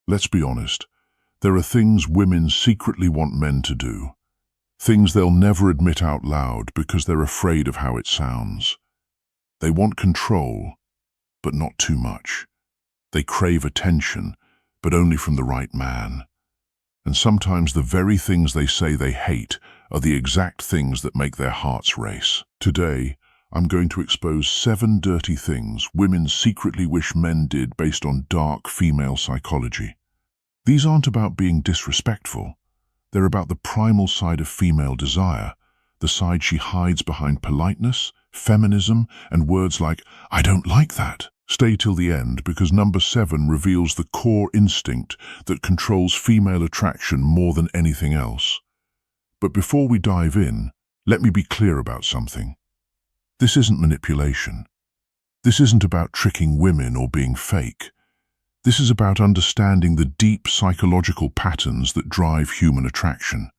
Let's be honest, there are things women secretly want men to do. Things they'll never admit out loud because they're afraid of how it sounds. They want control, but not too much. They crave attention, but only from the right man. And sometimes the very things they say they hate are the exact things that make their hearts race. Today, I'm going to expose 7 dirty things women secretly wish men did based on dark female psychology. These aren't about being disrespectful. They're about the primal side of female desire, the side she hides behind politeness, feminism, and words like, "I don't like that." Stay till the end because number 7 reveals the core instinct that controls female attraction more than anything else. But before we dive in, let me be clear about something. This isn't manipulation. This isn't about tricking women or being fake. This is about understanding the deep psychological patterns that drive human attraction.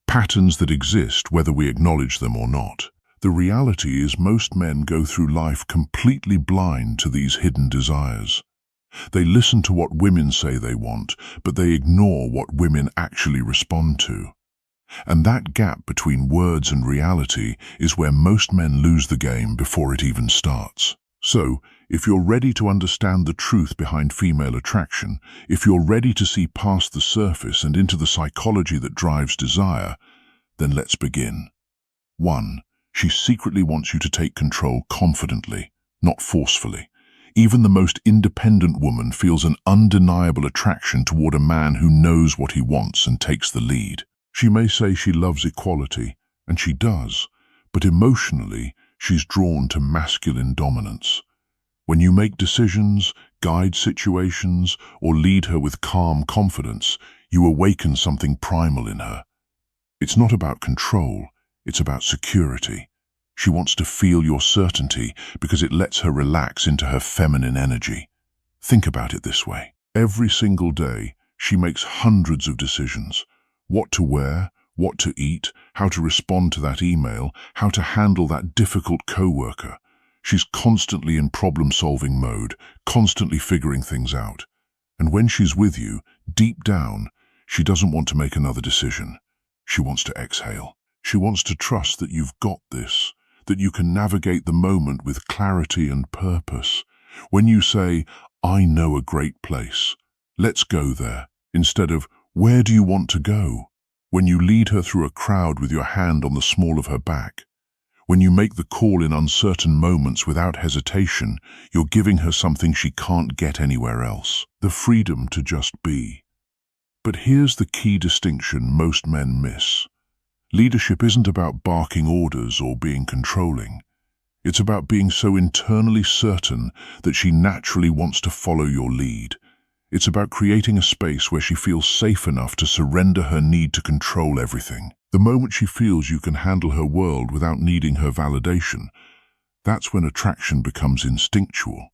Patterns that exist whether we acknowledge them or not. The reality is most men go through life completely blind to these hidden desires. They listen to what women say they want, but they ignore what women actually respond to. And that gap between words and reality is where most men lose the game before it even starts. So, if you're ready to understand the truth behind female attraction, if you're ready to see past the surface and into the psychology that drives desire, then let's begin. 1. She secretly wants you to take control confidently, not forcefully. Even the most independent woman feels an undeniable attraction toward a man who knows what he wants and takes the lead. She may say she loves equality, and she does, but emotionally, she's drawn to masculine dominance. When you make decisions, guide situations, or lead her with calm confidence, you awaken something primal in her. It's not about control, it's about security. She wants to feel your certainty because it lets her relax into her feminine energy. Think about it this way. Every single day, she makes hundreds of decisions. What to wear, what to eat, how to respond to that email, how to handle that difficult coworker. She's constantly in problem-solving mode, constantly figuring things out. And when she's with you, deep down, she doesn't want to make another decision. She wants to exhale. She wants to trust that you've got this, that you can navigate the moment with clarity and purpose. When you say, "I know a great place, let's go there," instead of, "Where do you want to go?" When you lead her through a crowd with your hand on the small of her back. When you make the call in uncertain moments without hesitation, you're giving her something she can't get anywhere else. The freedom to just be. But here's the key distinction most men miss. Leadership isn't about barking orders or being controlling. It's about being so internally certain that she naturally wants to follow your lead. It's about creating a space where she feels safe enough to surrender her need to control everything. The moment she feels you can handle her world without needing her validation, that's when attraction becomes instinctual.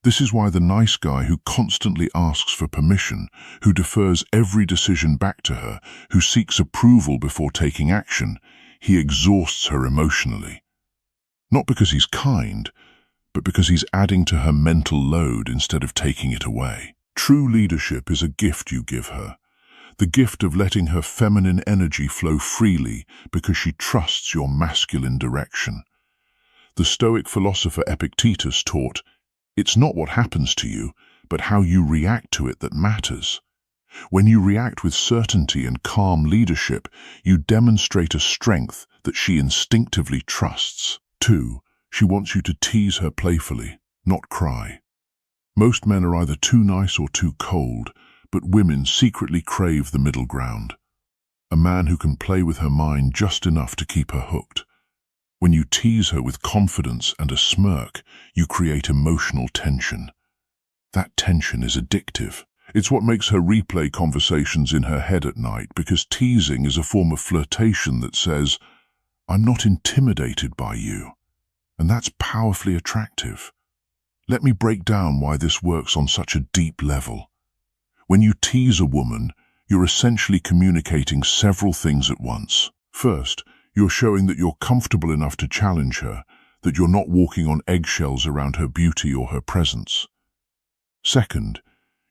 This is why the nice guy who constantly asks for permission, who defers every decision back to her, who seeks approval before taking action, he exhausts her emotionally. Not because he's kind, but because he's adding to her mental load instead of taking it away. True leadership is a gift you give her, the gift of letting her feminine energy flow freely because she trusts your masculine direction. The Stoic philosopher Epictetus taught, "It's not what happens to you, but how you react to it that matters." When you react with certainty and calm leadership, you demonstrate a strength that she instinctively trusts. 2. She wants you to tease her playfully, not cry. Most men are either too nice or too cold, but women secretly crave the middle ground. A man who can play with her mind just enough to keep her hooked. When you tease her with confidence and a smirk, you create emotional tension. That tension is addictive. It's what makes her replay conversations in her head at night, because teasing is a form of flirtation that says, "I'm not intimidated by you." And that's powerfully attractive. Let me break down why this works on such a deep level. When you tease a woman, you're essentially communicating several things at once. First, you're showing that you're comfortable enough to challenge her, that you're not walking on eggshells around her beauty or her presence. Second,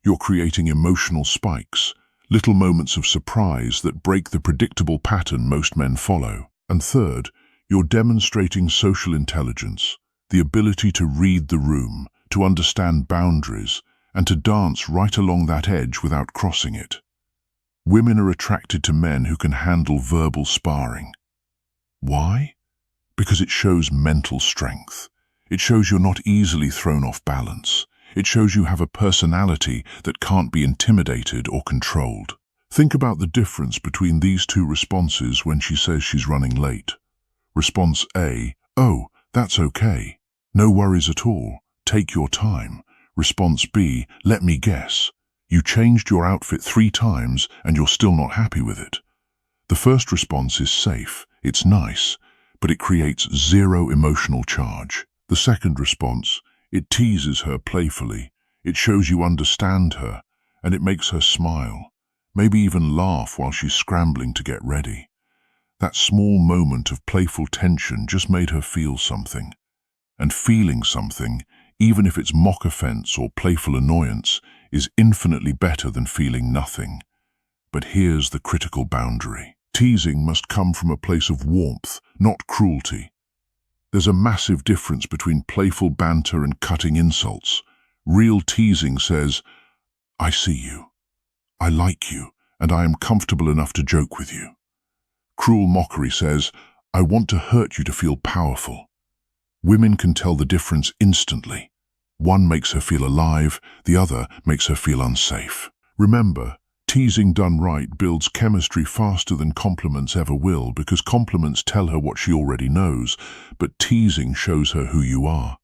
You're creating emotional spikes, little moments of surprise that break the predictable pattern most men follow. And third, you're demonstrating social intelligence, the ability to read the room, to understand boundaries, and to dance right along that edge without crossing it. Women are attracted to men who can handle verbal sparring. Why? Because it shows mental strength. It shows you're not easily thrown off balance. It shows you have a personality that can't be intimidated or controlled. Think about the difference between these two responses when she says she's running late. Response A, "Oh, that's okay. No worries at all. Take your time." Response B, "Let me guess. You changed your outfit 3 times and you're still not happy with it." The first response is safe, it's nice, but it creates 0 emotional charge. The second response, it teases her playfully, it shows you understand her, and it makes her smile, maybe even laugh while she's scrambling to get ready. That small moment of playful tension just made her feel something. And feeling something, even if it's mock offense or playful annoyance, is infinitely better than feeling nothing. But here's the critical boundary. Teasing must come from a place of warmth, not cruelty. There's a massive difference between playful banter and cutting insults. Real teasing says, "I see you, I like you, and I am comfortable enough to joke with you." Cruel mockery says, "I want to hurt you to feel powerful." Women can tell the difference instantly. One makes her feel alive, the other makes her feel unsafe. Remember, teasing done right builds chemistry faster than compliments ever will, because compliments tell her what she already knows, but teasing shows her who you are.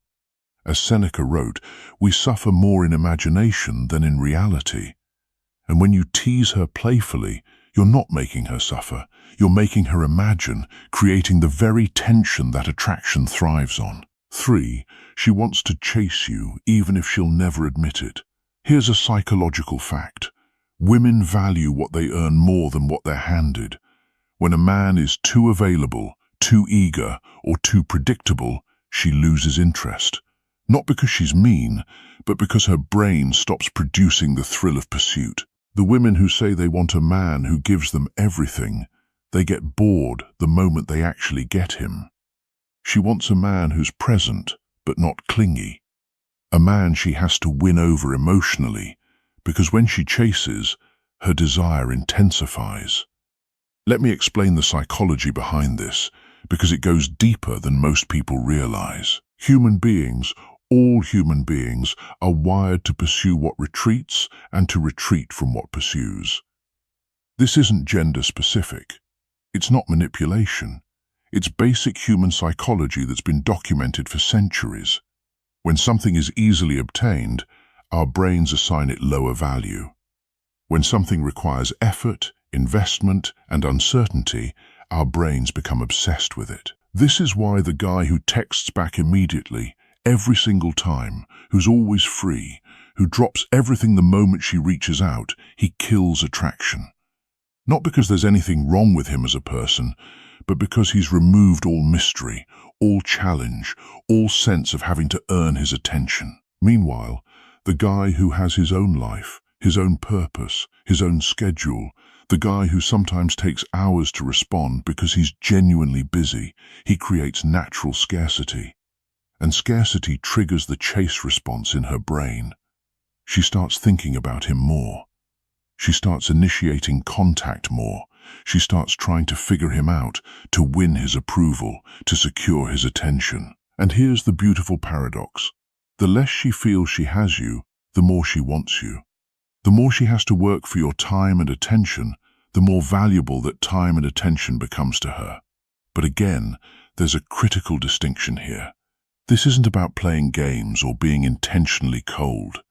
As Seneca wrote, "We suffer more in imagination than in reality." And when you tease her playfully, you're not making her suffer, you're making her imagine, creating the very tension that attraction thrives on. 3. She wants to chase you, even if she'll never admit it. Here's a psychological fact. Women value what they earn more than what they're handed. When a man is too available, too eager, or too predictable, she loses interest. Not because she's mean, but because her brain stops producing the thrill of pursuit. The women who say they want a man who gives them everything, they get bored the moment they actually get him. She wants a man who's present, but not clingy. A man she has to win over emotionally, because when she chases, her desire intensifies. Let me explain the psychology behind this, because it goes deeper than most people realize. Human beings, all human beings, are wired to pursue what retreats and to retreat from what pursues. This isn't gender specific. It's not manipulation. It's basic human psychology that's been documented for centuries. When something is easily obtained, our brains assign it lower value. When something requires effort, investment, and uncertainty, our brains become obsessed with it. This is why the guy who texts back immediately, every single time, who's always free, who drops everything the moment she reaches out, he kills attraction. Not because there's anything wrong with him as a person, but because he's removed all mystery, all challenge, all sense of having to earn his attention. Meanwhile, the guy who has his own life, his own purpose, his own schedule, the guy who sometimes takes hours to respond because he's genuinely busy, he creates natural scarcity. And scarcity triggers the chase response in her brain. She starts thinking about him more. She starts initiating contact more. She starts trying to figure him out, to win his approval, to secure his attention. And here's the beautiful paradox. The less she feels she has you, the more she wants you. The more she has to work for your time and attention, the more valuable that time and attention becomes to her. But again, there's a critical distinction here. This isn't about playing games or being intentionally cold.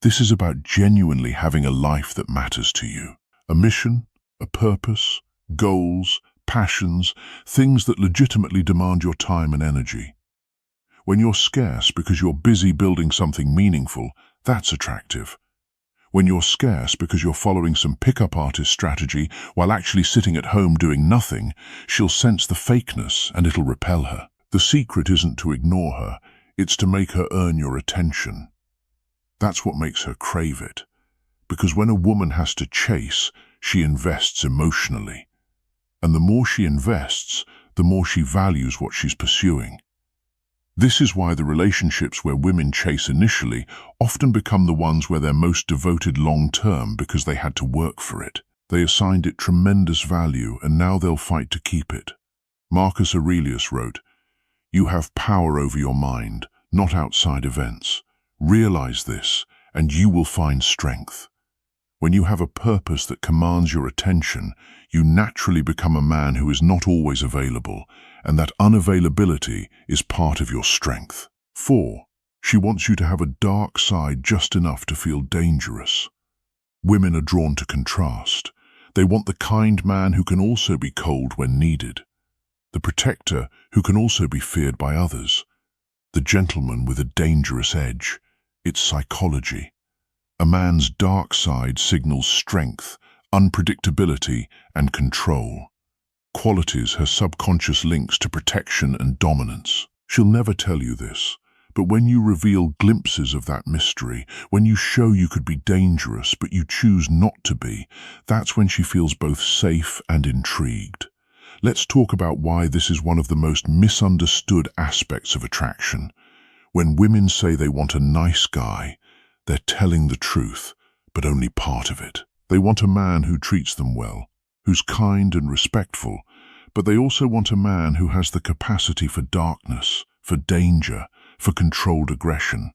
This is about genuinely having a life that matters to you. A mission, a purpose, goals, passions, things that legitimately demand your time and energy. When you're scarce because you're busy building something meaningful, that's attractive. When you're scarce because you're following some pickup artist strategy while actually sitting at home doing nothing, she'll sense the fakeness and it'll repel her. The secret isn't to ignore her, it's to make her earn your attention. That's what makes her crave it. Because when a woman has to chase, she invests emotionally. And the more she invests, the more she values what she's pursuing. This is why the relationships where women chase initially often become the ones where they're most devoted long-term because they had to work for it. They assigned it tremendous value and now they'll fight to keep it. Marcus Aurelius wrote, "You have power over your mind, not outside events. Realize this, and you will find strength." When you have a purpose that commands your attention, you naturally become a man who is not always available, and that unavailability is part of your strength. 4. She wants you to have a dark side just enough to feel dangerous. Women are drawn to contrast. They want the kind man who can also be cold when needed, the protector who can also be feared by others, the gentleman with a dangerous edge. It's psychology. A man's dark side signals strength, unpredictability, and control. Qualities her subconscious links to protection and dominance. She'll never tell you this, but when you reveal glimpses of that mystery, when you show you could be dangerous but you choose not to be, that's when she feels both safe and intrigued. Let's talk about why this is one of the most misunderstood aspects of attraction. When women say they want a nice guy, they're telling the truth, but only part of it. They want a man who treats them well, who's kind and respectful, but they also want a man who has the capacity for darkness, for danger, for controlled aggression.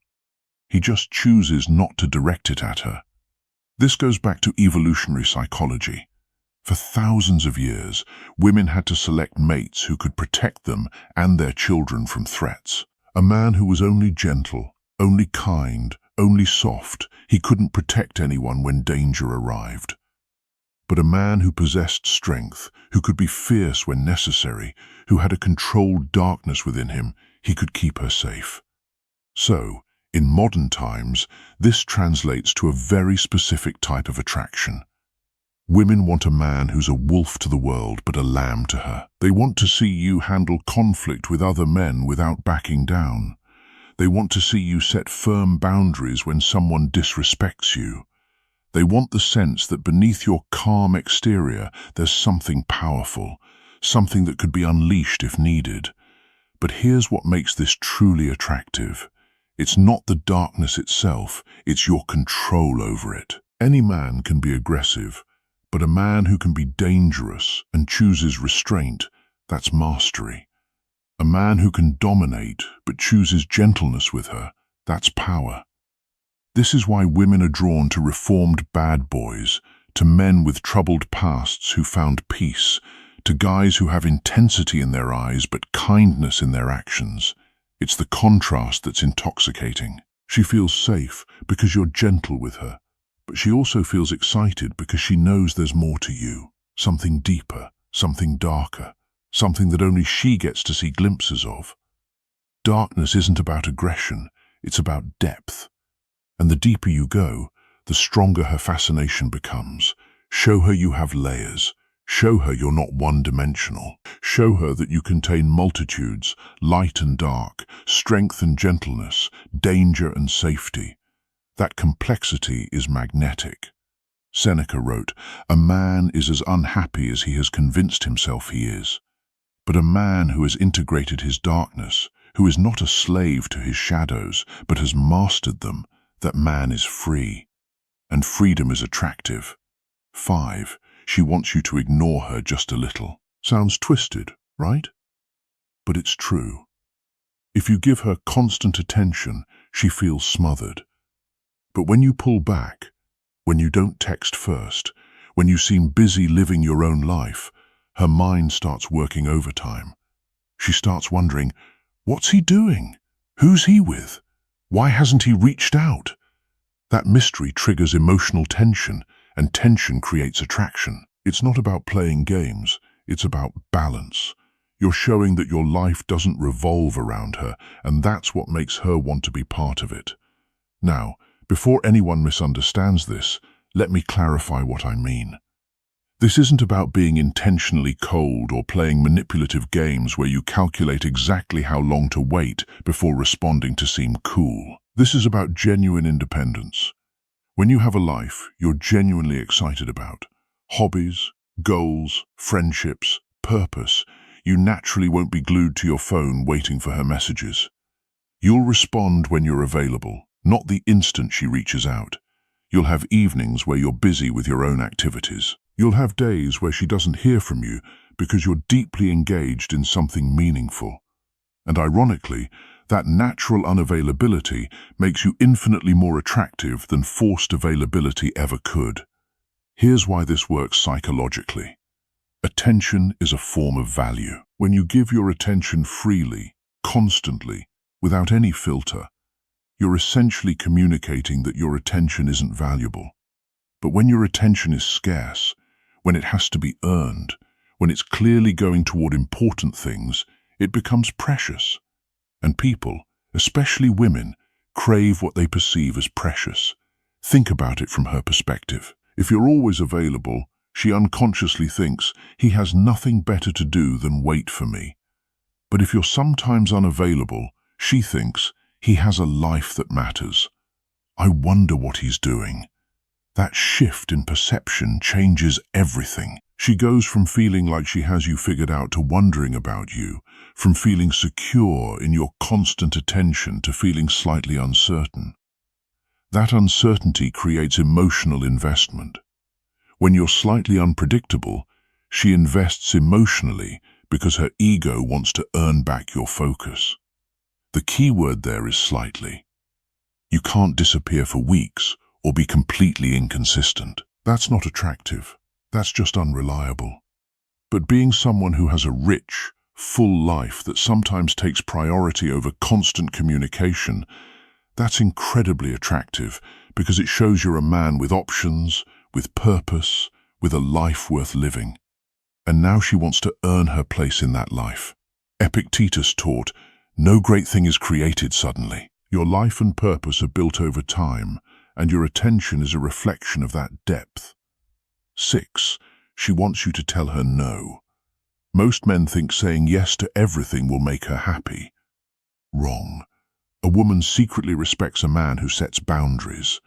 He just chooses not to direct it at her. This goes back to evolutionary psychology. For thousands of years, women had to select mates who could protect them and their children from threats. A man who was only gentle, only kind, only soft, he couldn't protect anyone when danger arrived. But a man who possessed strength, who could be fierce when necessary, who had a controlled darkness within him, he could keep her safe. So, in modern times, this translates to a very specific type of attraction. Women want a man who's a wolf to the world but a lamb to her. They want to see you handle conflict with other men without backing down. They want to see you set firm boundaries when someone disrespects you. They want the sense that beneath your calm exterior there's something powerful, something that could be unleashed if needed. But here's what makes this truly attractive. It's not the darkness itself, it's your control over it. Any man can be aggressive, but a man who can be dangerous and chooses restraint, that's mastery. A man who can dominate but chooses gentleness with her, that's power. This is why women are drawn to reformed bad boys, to men with troubled pasts who found peace, to guys who have intensity in their eyes but kindness in their actions. It's the contrast that's intoxicating. She feels safe because you're gentle with her, but she also feels excited because she knows there's more to you, something deeper, something darker. Something that only she gets to see glimpses of. Darkness isn't about aggression, it's about depth. And the deeper you go, the stronger her fascination becomes. Show her you have layers. Show her you're not one-dimensional. Show her that you contain multitudes, light and dark, strength and gentleness, danger and safety. That complexity is magnetic. Seneca wrote, "A man is as unhappy as he has convinced himself he is. But a man who has integrated his darkness, who is not a slave to his shadows, but has mastered them, that man is free. And freedom is attractive." 5. She wants you to ignore her just a little. Sounds twisted, right? But it's true. If you give her constant attention, she feels smothered. But when you pull back, when you don't text first, when you seem busy living your own life, her mind starts working overtime. She starts wondering, what's he doing? Who's he with? Why hasn't he reached out? That mystery triggers emotional tension, and tension creates attraction. It's not about playing games, it's about balance. You're showing that your life doesn't revolve around her, and that's what makes her want to be part of it. Now, before anyone misunderstands this, let me clarify what I mean. This isn't about being intentionally cold or playing manipulative games where you calculate exactly how long to wait before responding to seem cool. This is about genuine independence. When you have a life you're genuinely excited about, hobbies, goals, friendships, purpose, you naturally won't be glued to your phone waiting for her messages. You'll respond when you're available, not the instant she reaches out. You'll have evenings where you're busy with your own activities. You'll have days where she doesn't hear from you because you're deeply engaged in something meaningful. And ironically, that natural unavailability makes you infinitely more attractive than forced availability ever could. Here's why this works psychologically. Attention is a form of value. When you give your attention freely, constantly, without any filter, you're essentially communicating that your attention isn't valuable. But when your attention is scarce, when it has to be earned, when it's clearly going toward important things, it becomes precious. And people, especially women, crave what they perceive as precious. Think about it from her perspective. If you're always available, she unconsciously thinks he has nothing better to do than wait for me. But if you're sometimes unavailable, she thinks he has a life that matters. I wonder what he's doing. That shift in perception changes everything. She goes from feeling like she has you figured out to wondering about you, from feeling secure in your constant attention to feeling slightly uncertain. That uncertainty creates emotional investment. When you're slightly unpredictable, she invests emotionally because her ego wants to earn back your focus. The key word there is slightly. You can't disappear for weeks or be completely inconsistent. That's not attractive. That's just unreliable. But being someone who has a rich, full life that sometimes takes priority over constant communication, that's incredibly attractive because it shows you're a man with options, with purpose, with a life worth living. And now she wants to earn her place in that life. Epictetus taught, no great thing is created suddenly. Your life and purpose are built over time, and your attention is a reflection of that depth. 6. She wants you to tell her no. Most men think saying yes to everything will make her happy. Wrong. A woman secretly respects a man who sets boundaries.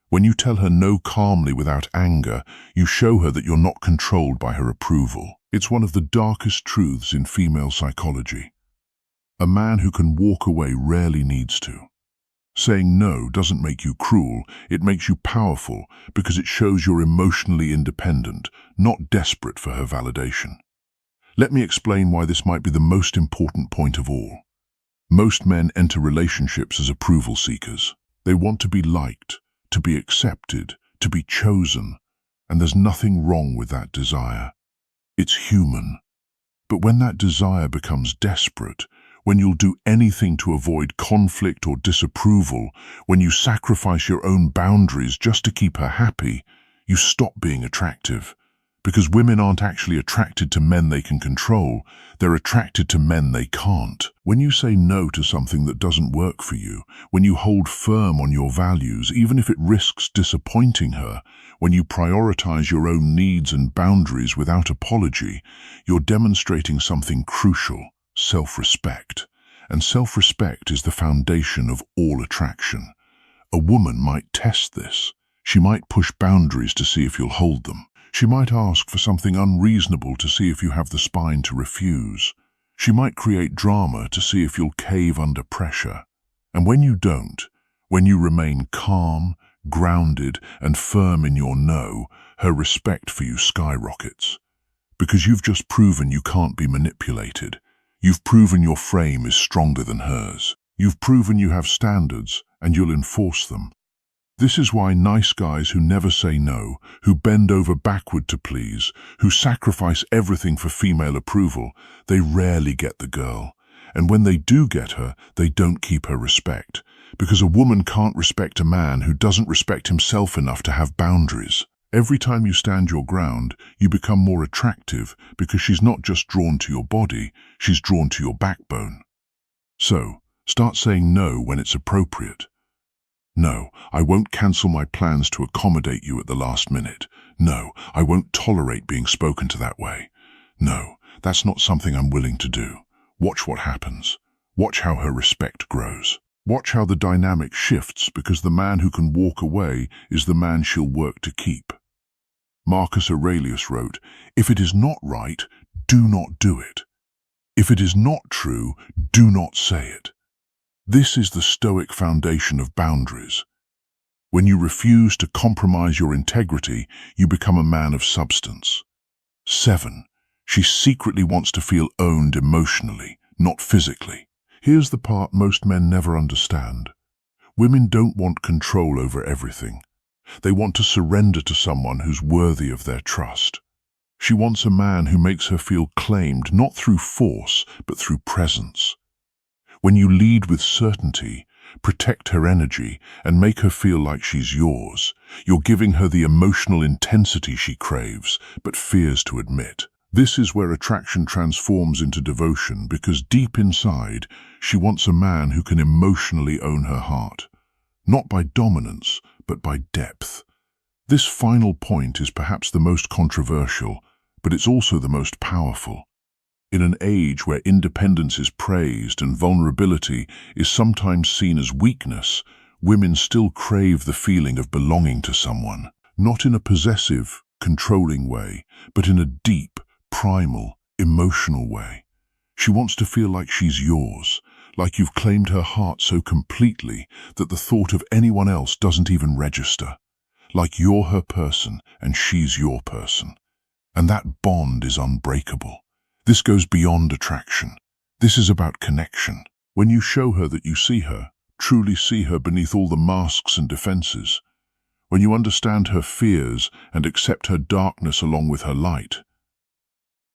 When you tell her no calmly without anger, you show her that you're not controlled by her approval. It's one of the darkest truths in female psychology. A man who can walk away rarely needs to. Saying no doesn't make you cruel, it makes you powerful because it shows you're emotionally independent, not desperate for her validation. Let me explain why this might be the most important point of all. Most men enter relationships as approval seekers. They want to be liked, to be accepted, to be chosen, and there's nothing wrong with that desire. It's human. But when that desire becomes desperate, when you'll do anything to avoid conflict or disapproval, when you sacrifice your own boundaries just to keep her happy, you stop being attractive. Because women aren't actually attracted to men they can control, they're attracted to men they can't. When you say no to something that doesn't work for you, when you hold firm on your values, even if it risks disappointing her, when you prioritize your own needs and boundaries without apology, you're demonstrating something crucial: self-respect. And self-respect is the foundation of all attraction. A woman might test this. She might push boundaries to see if you'll hold them. She might ask for something unreasonable to see if you have the spine to refuse. She might create drama to see if you'll cave under pressure. And when you don't, when you remain calm, grounded, and firm in your no, her respect for you skyrockets. Because you've just proven you can't be manipulated. You've proven your frame is stronger than hers. You've proven you have standards, and you'll enforce them. This is why nice guys who never say no, who bend over backward to please, who sacrifice everything for female approval, they rarely get the girl. And when they do get her, they don't keep her respect. Because a woman can't respect a man who doesn't respect himself enough to have boundaries. Every time you stand your ground, you become more attractive because she's not just drawn to your body, she's drawn to your backbone. So, start saying no when it's appropriate. No, I won't cancel my plans to accommodate you at the last minute. No, I won't tolerate being spoken to that way. No, that's not something I'm willing to do. Watch what happens. Watch how her respect grows. Watch how the dynamic shifts, because the man who can walk away is the man she'll work to keep. Marcus Aurelius wrote, "If it is not right, do not do it. If it is not true, do not say it." This is the Stoic foundation of boundaries. When you refuse to compromise your integrity, you become a man of substance. 7. She secretly wants to feel owned emotionally, not physically. Here's the part most men never understand. Women don't want control over everything. They want to surrender to someone who's worthy of their trust. She wants a man who makes her feel claimed, not through force, but through presence. When you lead with certainty, protect her energy, and make her feel like she's yours, you're giving her the emotional intensity she craves, but fears to admit. This is where attraction transforms into devotion, because deep inside, she wants a man who can emotionally own her heart. Not by dominance, but by depth. This final point is perhaps the most controversial, but it's also the most powerful. In an age where independence is praised and vulnerability is sometimes seen as weakness, women still crave the feeling of belonging to someone, not in a possessive, controlling way, but in a deep, primal, emotional way. She wants to feel like she's yours, like you've claimed her heart so completely that the thought of anyone else doesn't even register. Like you're her person and she's your person. And that bond is unbreakable. This goes beyond attraction. This is about connection. When you show her that you see her, truly see her beneath all the masks and defenses, when you understand her fears and accept her darkness along with her light,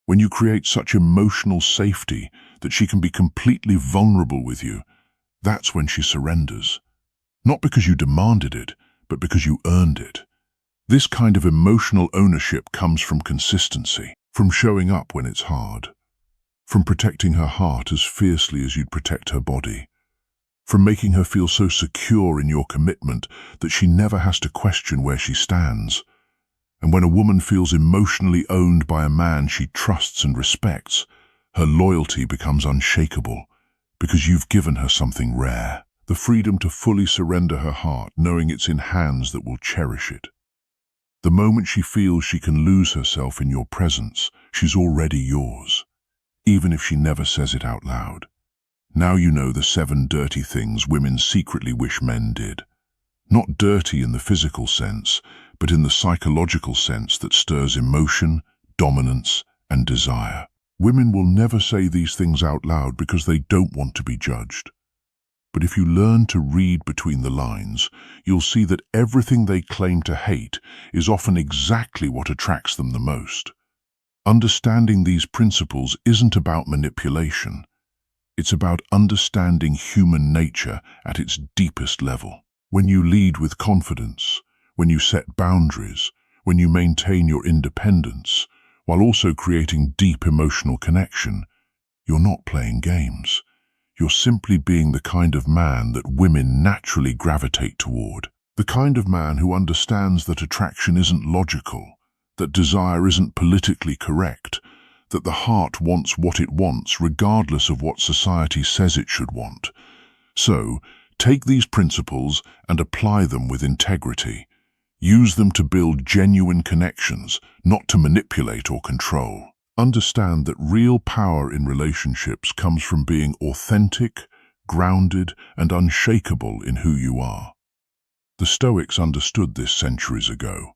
when you create such emotional safety that she can be completely vulnerable with you, that's when she surrenders. Not because you demanded it, but because you earned it. This kind of emotional ownership comes from consistency, from showing up when it's hard, from protecting her heart as fiercely as you'd protect her body, from making her feel so secure in your commitment that she never has to question where she stands. And when a woman feels emotionally owned by a man she trusts and respects, her loyalty becomes unshakable, because you've given her something rare, the freedom to fully surrender her heart, knowing it's in hands that will cherish it. The moment she feels she can lose herself in your presence, she's already yours, even if she never says it out loud. Now you know the 7 dirty things women secretly wish men did. Not dirty in the physical sense, but in the psychological sense that stirs emotion, dominance, and desire. Women will never say these things out loud because they don't want to be judged. But if you learn to read between the lines, you'll see that everything they claim to hate is often exactly what attracts them the most. Understanding these principles isn't about manipulation. It's about understanding human nature at its deepest level. When you lead with confidence, when you set boundaries, when you maintain your independence, while also creating deep emotional connection, you're not playing games. You're simply being the kind of man that women naturally gravitate toward. The kind of man who understands that attraction isn't logical, that desire isn't politically correct, that the heart wants what it wants regardless of what society says it should want. So, take these principles and apply them with integrity. Use them to build genuine connections, not to manipulate or control. Understand that real power in relationships comes from being authentic, grounded, and unshakable in who you are. The Stoics understood this centuries ago.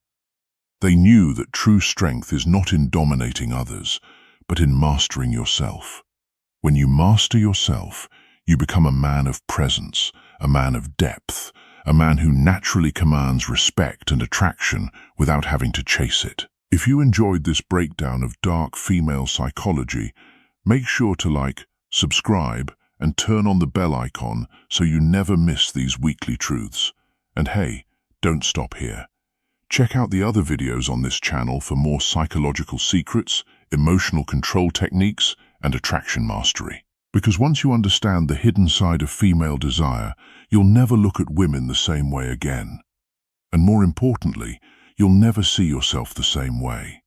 They knew that true strength is not in dominating others, but in mastering yourself. When you master yourself, you become a man of presence, a man of depth, a man who naturally commands respect and attraction without having to chase it. If you enjoyed this breakdown of dark female psychology, make sure to like, subscribe, and turn on the bell icon so you never miss these weekly truths. And hey, don't stop here. Check out the other videos on this channel for more psychological secrets, emotional control techniques, and attraction mastery. Because once you understand the hidden side of female desire, you'll never look at women the same way again. And more importantly, you'll never see yourself the same way.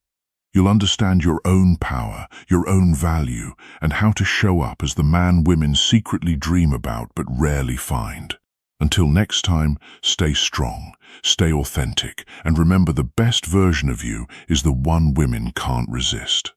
You'll understand your own power, your own value, and how to show up as the man women secretly dream about but rarely find. Until next time, stay strong, stay authentic, and remember the best version of you is the one women can't resist.